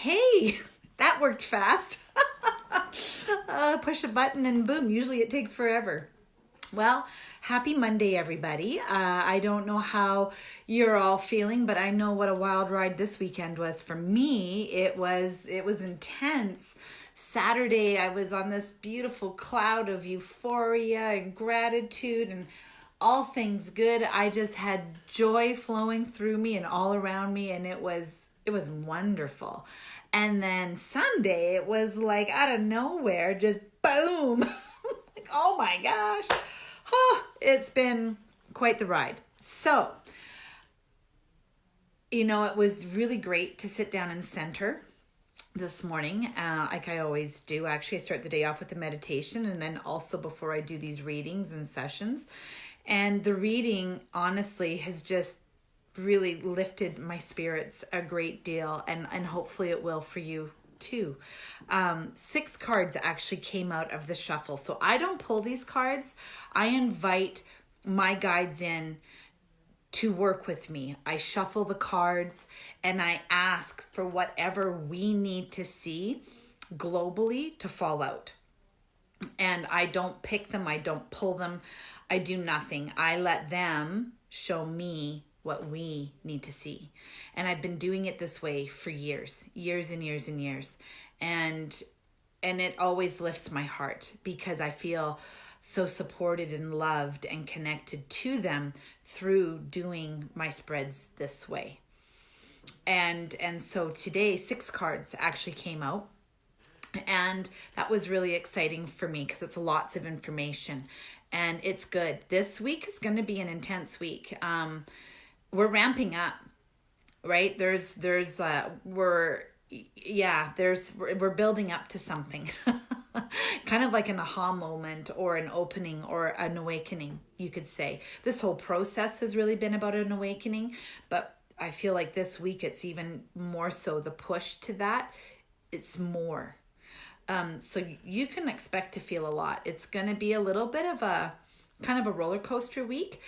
Hey, that worked fast. Push a button and boom, usually it takes forever. Well, happy Monday, everybody. I don't know how you're all feeling, but I know what a wild ride this weekend was for me. It was intense. Saturday, I was on this beautiful cloud of euphoria and gratitude and all things good. I just had joy flowing through me and all around me, and it was wonderful. And then Sunday, it was like out of nowhere, just boom. Like, oh my gosh. It's been quite the ride. So, it was really great to sit down and center this morning, like I always do. Actually, I start the day off with a meditation, and then also before I do these readings and sessions. And the reading, honestly, has just really lifted my spirits a great deal, and hopefully it will for you too. 6 cards actually came out of the shuffle. So I don't pull these cards. I invite my guides in to work with me. I shuffle the cards and I ask for whatever we need to see globally to fall out. And I don't pick them. I don't pull them. I do nothing. I let them show me what we need to see. And I've been doing it this way for years and years and years. And it always lifts my heart because I feel so supported and loved and connected to them through doing my spreads this way. And so today 6 cards actually came out. And that was really exciting for me because it's lots of information and it's good. This week is going to be an intense week. We're ramping up, right? We're building up to something. Kind of like an aha moment or an opening or an awakening, you could say. This whole process has really been about an awakening, but I feel like this week it's even more so the push to that. It's more. So you can expect to feel a lot. It's going to be a little bit of a kind of a roller coaster week.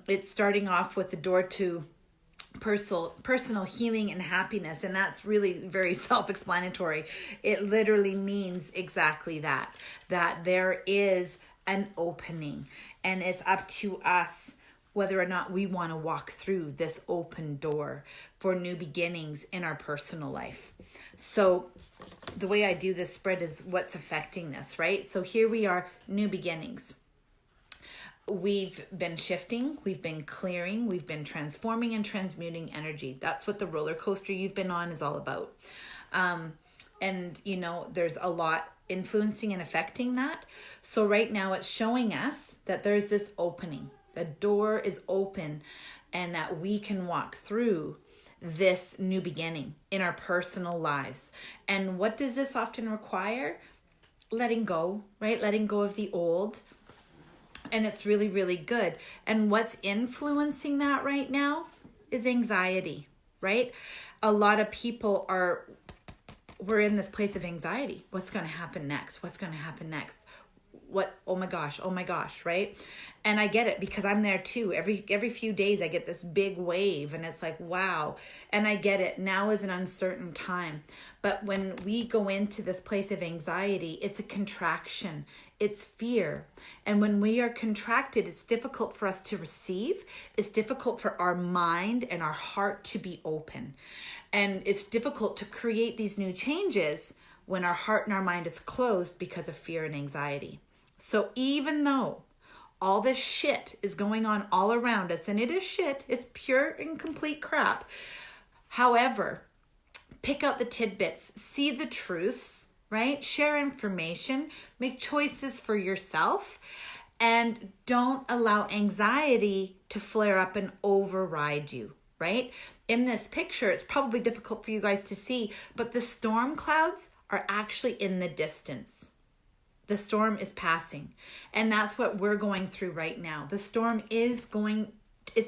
It's starting off with the door to personal healing and happiness, and that's really very self-explanatory. It literally means exactly that there is an opening, and it's up to us whether or not we want to walk through this open door for new beginnings in our personal life. So the way I do this spread is what's affecting this, right? So here we are, new beginnings. We've been shifting, we've been clearing, we've been transforming and transmuting energy. That's what the roller coaster you've been on is all about. And there's a lot influencing and affecting that. So right now it's showing us that there's this opening. The door is open and that we can walk through this new beginning in our personal lives. And what does this often require? Letting go, right? Letting go of the old. And it's really, really good. And what's influencing that right now is anxiety, right? A lot of people we're in this place of anxiety. What's going to happen next? What's going to happen next? Oh my gosh, right? And I get it because I'm there too. Every few days I get this big wave and it's like, wow. And I get it. Now is an uncertain time. But when we go into this place of anxiety, it's a contraction. It's fear. And when we are contracted, it's difficult for us to receive. It's difficult for our mind and our heart to be open. And it's difficult to create these new changes when our heart and our mind is closed because of fear and anxiety. So even though all this shit is going on all around us, and it is shit, it's pure and complete crap. However, pick out the tidbits, see the truths, right? Share information, make choices for yourself, and don't allow anxiety to flare up and override you, right? In this picture, it's probably difficult for you guys to see, but the storm clouds are actually in the distance. The storm is passing, and that's what we're going through right now. The storm is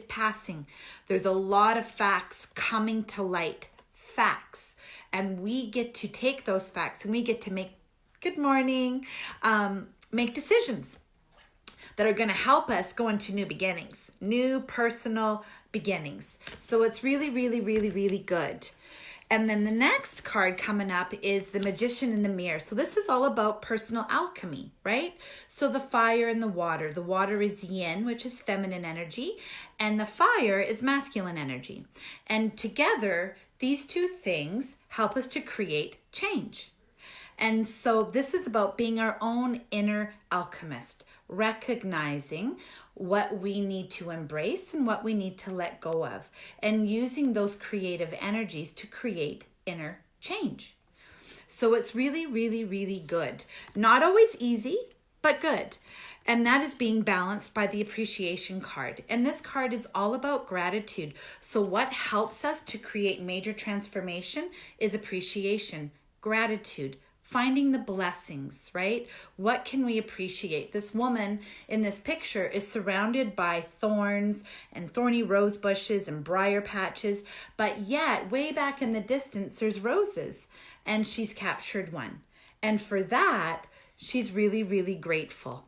passing. There's a lot of facts coming to light, facts, and we get to take those facts and we get to make decisions that are going to help us go into new beginnings, new personal beginnings. So it's really, really, really, really good. And then the next card coming up is the Magician in the Mirror. So this is all about personal alchemy, right? So the fire and the water. The water is yin, which is feminine energy, and the fire is masculine energy. And together, these two things help us to create change. And so this is about being our own inner alchemist, recognizing what we need to embrace and what we need to let go of, and using those creative energies to create inner change. So it's really, really, really good. Not always easy, but good. And that is being balanced by the appreciation card. And this card is all about gratitude. So what helps us to create major transformation is appreciation, gratitude, finding the blessings, right? What can we appreciate? This woman in this picture is surrounded by thorns and thorny rose bushes and briar patches, but yet way back in the distance, there's roses, and she's captured one. And for that, she's really, really grateful.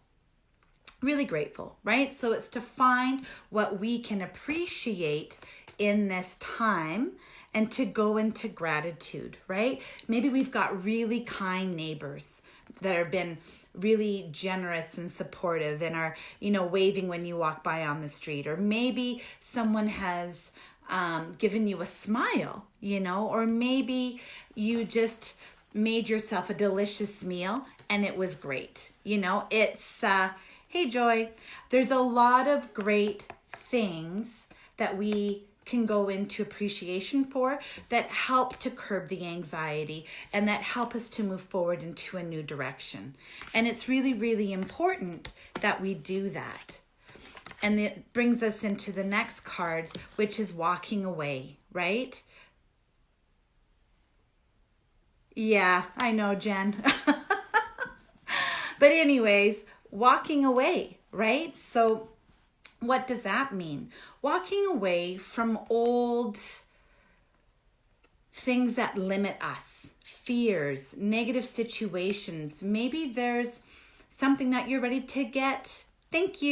Really grateful, right? So it's to find what we can appreciate in this time and to go into gratitude, right? Maybe we've got really kind neighbors that have been really generous and supportive and are, waving when you walk by on the street. Or maybe someone has given you a smile, or maybe you just made yourself a delicious meal and it was great. It's, hey, Joy, there's a lot of great things that we can go into appreciation for that help to curb the anxiety and that help us to move forward into a new direction. And it's really, really important that we do that. And it brings us into the next card, which is walking away, right? Yeah, I know, Jen. But anyways, walking away, right? So what does that mean? Walking away from old things that limit us, fears, negative situations. Maybe there's something that you're ready to get, that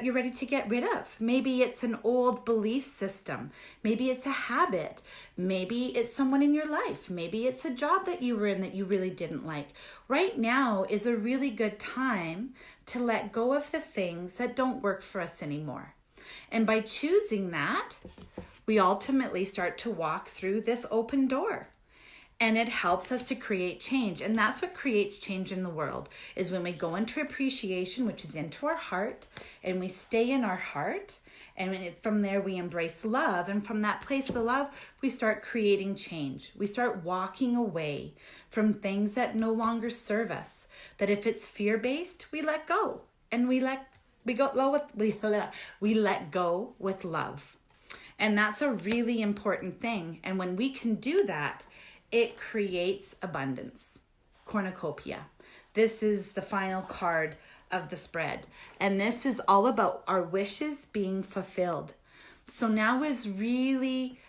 you're ready to get rid of. Maybe it's an old belief system. Maybe it's a habit. Maybe it's someone in your life. Maybe it's a job that you were in that you really didn't like. Right now is a really good time to let go of the things that don't work for us anymore. And by choosing that, we ultimately start to walk through this open door. And it helps us to create change. And that's what creates change in the world, is when we go into appreciation, which is into our heart, and we stay in our heart. And from there, we embrace love. And from that place of love, we start creating change. We start walking away from things that no longer serve us. That if it's fear-based, we let go. And we let go with love. And that's a really important thing. And when we can do that, it creates abundance. Cornucopia. This is the final card of the spread. And this is all about our wishes being fulfilled. So now is really,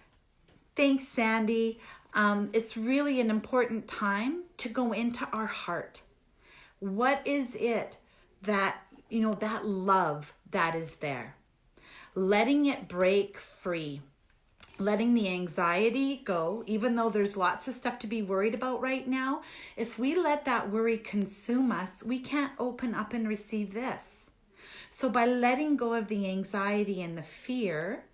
thanks, Sandy. It's really an important time to go into our heart. What is it that, that love that is there? Letting it break free. Letting the anxiety go, even though there's lots of stuff to be worried about right now. If we let that worry consume us, we can't open up and receive this. So by letting go of the anxiety and the fear,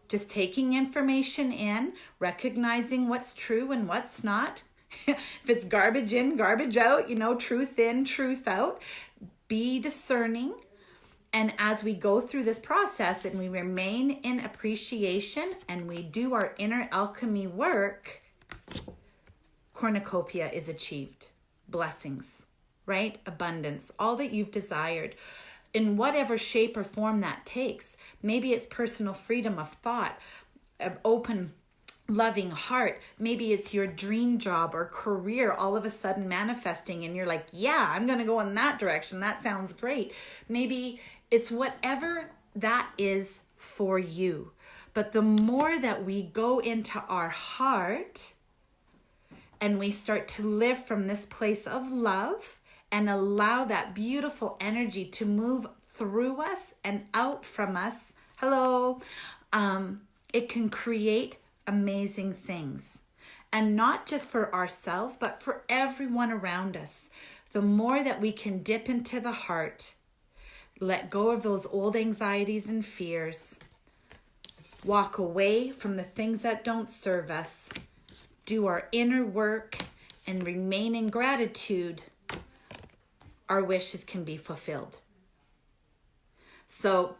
just taking information in, recognizing what's true and what's not. If it's garbage in, garbage out, truth in, truth out. Be discerning. And as we go through this process and we remain in appreciation and we do our inner alchemy work, cornucopia is achieved. Blessings, right? Abundance, all that you've desired in whatever shape or form that takes. Maybe it's personal freedom of thought, an open, loving heart. Maybe it's your dream job or career all of a sudden manifesting and you're like, yeah, I'm going to go in that direction. That sounds great. Maybe it's whatever that is for you. But the more that we go into our heart and we start to live from this place of love and allow that beautiful energy to move through us and out from us, it can create amazing things. And not just for ourselves, but for everyone around us. The more that we can dip into the heart, let go of those old anxieties and fears, walk away from the things that don't serve us, do our inner work, and remain in gratitude, our wishes can be fulfilled. So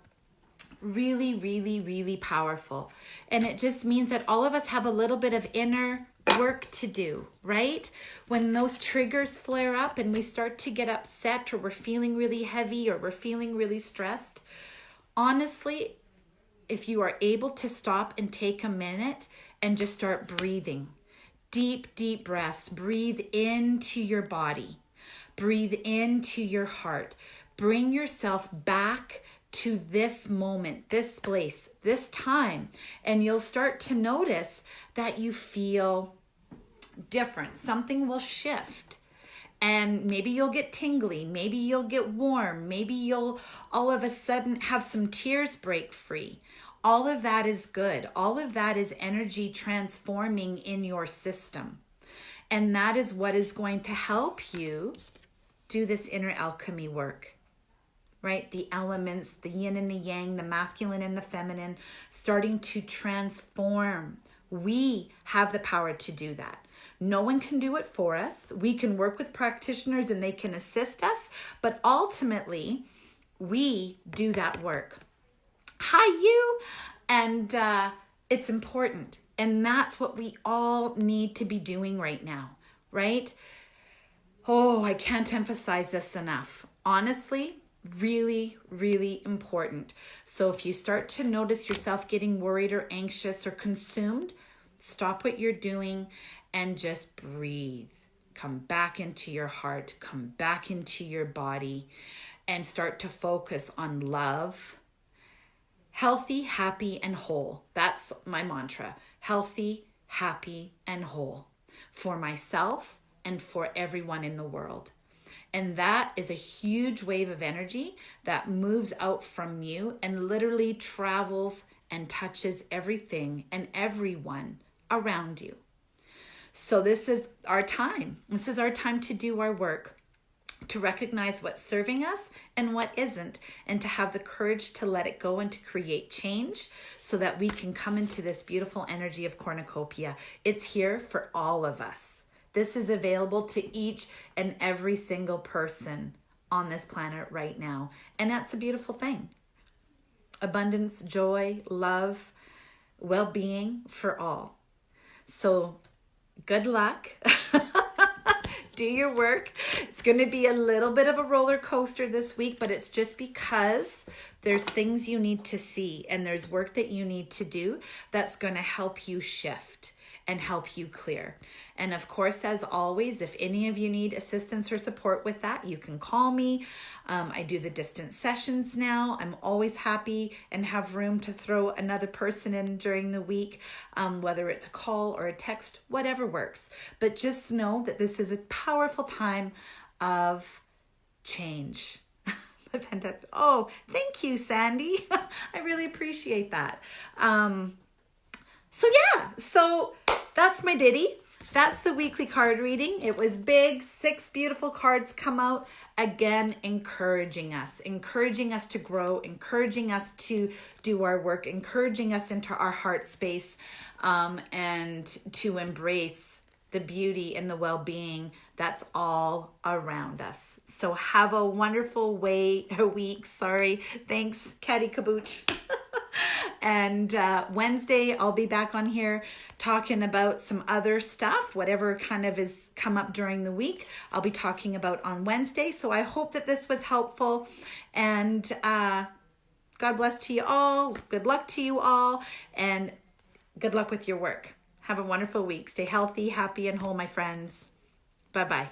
really, really, really powerful. And it just means that all of us have a little bit of inner work to do, right? When those triggers flare up and we start to get upset, or we're feeling really heavy, or we're feeling really stressed, honestly, if you are able to stop and take a minute and just start breathing, deep, deep breaths, breathe into your body, breathe into your heart, bring yourself back to this moment, this place, this time, and you'll start to notice that you feel different. Something will shift, and maybe you'll get tingly, maybe you'll get warm, maybe you'll all of a sudden have some tears break free. All of that is good. All of that is energy transforming in your system. And that is what is going to help you do this inner alchemy work, right? The elements, the yin and the yang, the masculine and the feminine, starting to transform. We have the power to do that. No one can do it for us. We can work with practitioners and they can assist us, but ultimately we do that work. Hi, you. And it's important. And that's what we all need to be doing right now, right? Oh, I can't emphasize this enough. Honestly, really, really important. So if you start to notice yourself getting worried or anxious or consumed, stop what you're doing and just breathe. Come back into your heart, come back into your body, and start to focus on love. Healthy, happy, and whole. That's my mantra. Healthy, happy, and whole. For myself and for everyone in the world. And that is a huge wave of energy that moves out from you and literally travels and touches everything and everyone around you. So this is our time. This is our time to do our work, to recognize what's serving us and what isn't, and to have the courage to let it go and to create change so that we can come into this beautiful energy of cornucopia. It's here for all of us. This is available to each and every single person on this planet right now. And that's a beautiful thing. Abundance, joy, love, well-being for all. So good luck. Do your work. It's going to be a little bit of a roller coaster this week, but it's just because there's things you need to see and there's work that you need to do that's going to help you shift and help you clear. And of course, as always, if any of you need assistance or support with that, you can call me. I do the distance sessions now. I'm always happy and have room to throw another person in during the week, whether it's a call or a text, whatever works. But just know that this is a powerful time of change. Fantastic. Oh, thank you, Sandy. I really appreciate that. So that's my ditty. That's the weekly card reading. It was big. 6 beautiful cards come out. Again, encouraging us to grow, encouraging us to do our work, encouraging us into our heart space, and to embrace the beauty and the well-being that's all around us. So have a wonderful week. Thanks, Caddy Kabooch. And Wednesday, I'll be back on here talking about some other stuff, whatever kind of is come up during the week. I'll be talking about on Wednesday. So I hope that this was helpful. And God bless to you all. Good luck to you all. And good luck with your work. Have a wonderful week. Stay healthy, happy, and whole, my friends. Bye-bye.